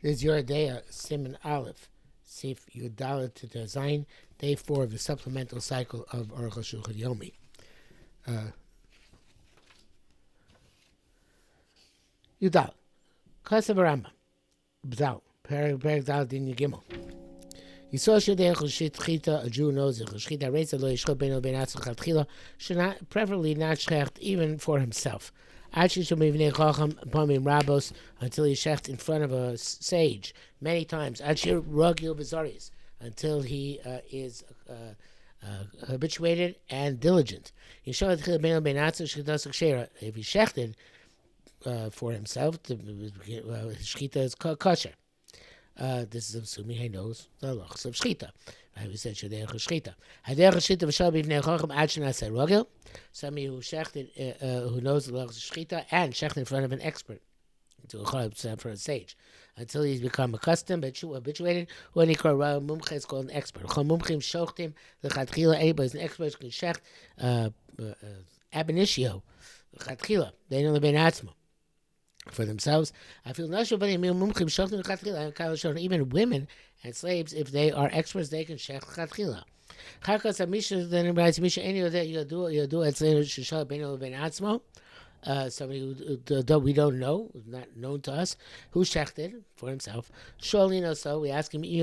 is Yoredea Simon Aleph, Sif Yudala to Zayin, day 4 of the supplemental cycle of Arukh HaShulchan Yomi. Yudal, Kasav Rambam, Bzal, Perek Zal Din Gimel. Yisrael Shadei Chita, a Jew knows that Chita Reitza Lo Yishchot Beno Ben Atzach Chatchila should not, preferably not shecht even for himself. Until he shecht in front of a sage many times. Until he is habituated and diligent. If he shechted for himself, shechita is kosher. This is assuming he knows the halachos of shechita. We said shederech shechita. Haderech shechita v'shal b'vnei chacham ad shenaseh rogel. Somebody who shechted, who knows the halachos of shechita and shechted in front of an expert, to a for a sage, until he's become accustomed, habituated. When he called mumche, is called an expert. Mumchim shochtim lechatchila. Anybody is an expert who can shecht ab initio lechatchila. They know the ben atzmo for themselves. I feel even women and slaves, if they are experts, they can shech chatchila. Then it writes Misha any of that you do at shishal ben atzmo. Somebody who we don't know, not known to us, who shechted for himself. Surely knows so. We ask him, does he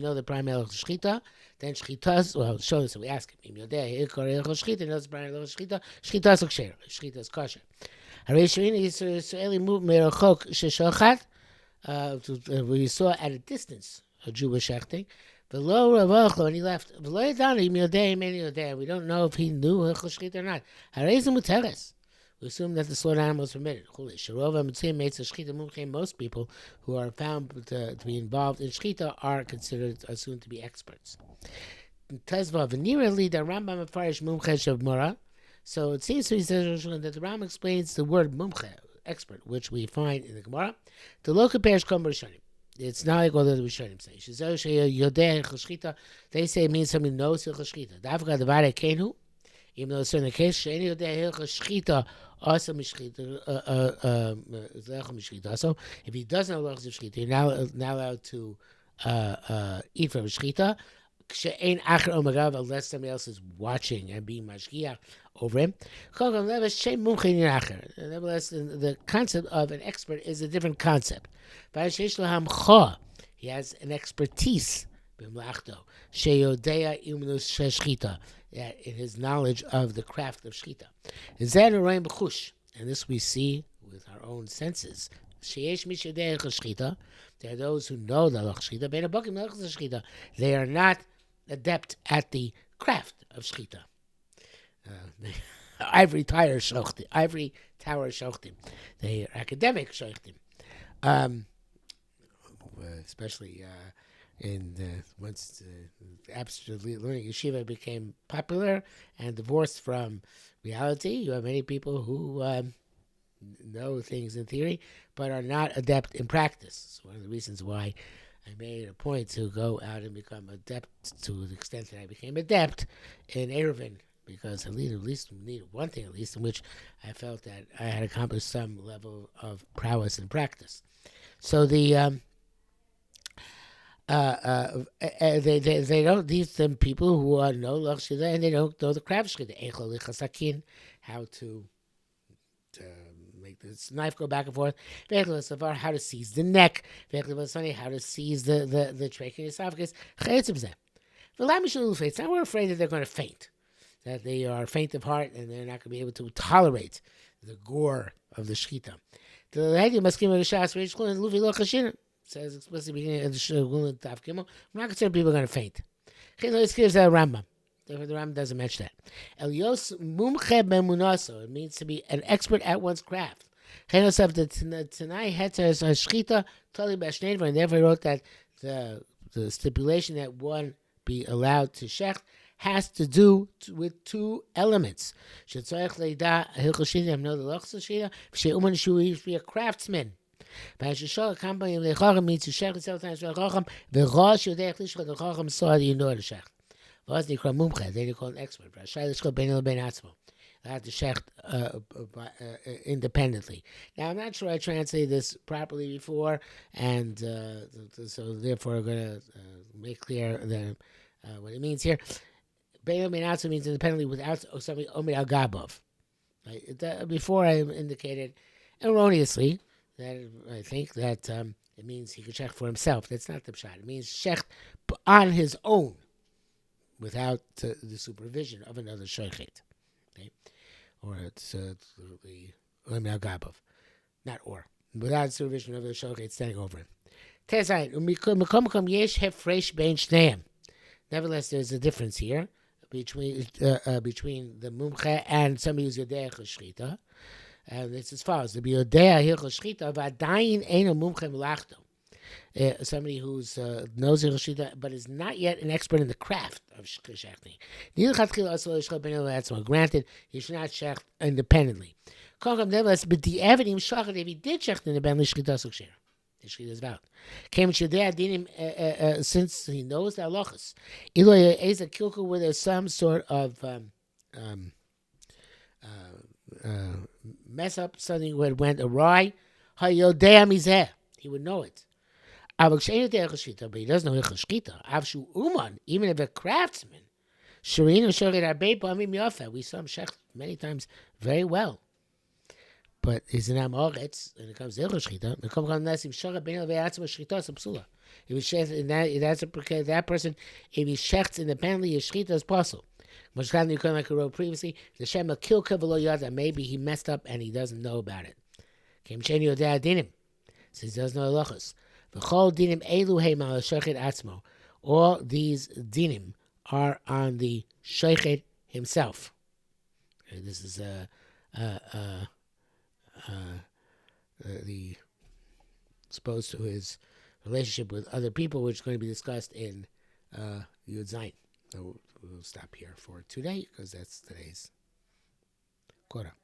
know the prime of shechita? Then shechita, well, show us. So we ask him, he knows the prime of shechita. Shechita is kosher. Shechita is kosher. We saw at a distance a Jew was shechting. And he left. We don't know if he knew shechita or not. We assume that the slaughtered animal was permitted. Most people who are found to be involved in shechita are considered assumed to be experts. So it seems to me that the Ram explains the word mumche, expert, which we find in the Gemara. The local parish come Rishonim. It's not like all the Rishonim say. They say it means somebody who knows shechita. Davka devare kenu. Even though it's in the case, shechita also mishchita. So if he doesn't know halachos of shechita, you're not allowed to eat from shechita. Unless somebody else is watching and being mashgiach over him. Nevertheless, the concept of an expert is a different concept. He has an expertise in his knowledge of the craft of shechita. And this we see with our own senses. There are those who know the shechita. They are not adept at the craft of shechita. Ivory tower shochtim. They are academic shochtim. Especially once absolutely learning yeshiva became popular and divorced from reality, you have many people who know things in theory but are not adept in practice. It's one of the reasons why I made it a point to go out and become adept to the extent that I became adept in Eruvin, because at least needed one thing, at least in which I felt that I had accomplished some level of prowess in practice. So they don't, these people who know lachshida and they don't know the craft shchita, how to make this knife go back and forth, how to seize the neck, how to seize the trachea and esophagus. Now we're afraid that they're going to faint, that they are faint of heart and they're not going to be able to tolerate the gore of the shechita. Says explicitly beginning of the Shulchan Tav Gimel, we're not concerned people are going to faint. Rambam. Therefore, the Rambam doesn't mention that. Elios mumche bemunaso. It means to be an expert at one's craft. And therefore he wrote that the stipulation that one be allowed to shecht has to do with two elements. He should be a craftsman. Means to shecht several times for Chacham. The Chacham saw that you know how to shecht. Then you call an expert. allowed to shecht independently. Now, I'm not sure I translated this properly before, and so therefore I'm going to make clear what it means here. Bein Omin means independently without somebody Omin Al Gabov. Right? Before I indicated erroneously that I think that it means he could shecht for himself. That's not the pshat. It means shecht on his own without the supervision of another shochet. Okay? Or it's the Omin Al Gabov. Not or. Without supervision of the shochet standing over him. Nevertheless, there's a difference here between the mumche and somebody who's yodea cheshchita, and it's as follows: the yodea cheshchita v'adayin eino mumche melachto. Somebody who's knows cheshchita but is not yet an expert in the craft of shechting. Granted, he should not shecht independently. Nevertheless, but the evidence if he did shecht independently, shechita sukshir. Is about. Since he knows the halachas, Eloy is a kilka with some sort of mess up, something that went awry. He would know it. But he doesn't know Shkita. Even if a craftsman, we saw him shecht many times very well. But he's an amoritz, and it comes to Shchita. The come unless if Shara Ben Ve'atzma Shchita is a psula. If he shechts in that person, if he shechts independently, his Shchita is possible. Mashkan you like I wrote previously, the Shema kill kavalo yada. Maybe he messed up and he doesn't know about it. Came sheni yodea dinim, since he doesn't know halachos. V'chol dinim elu heim al shochet atzmo. All these dinim are on the shochet himself. This is the exposed to his relationship with other people, which is going to be discussed in Yud Zayin. So we'll stop here for today because that's today's quota.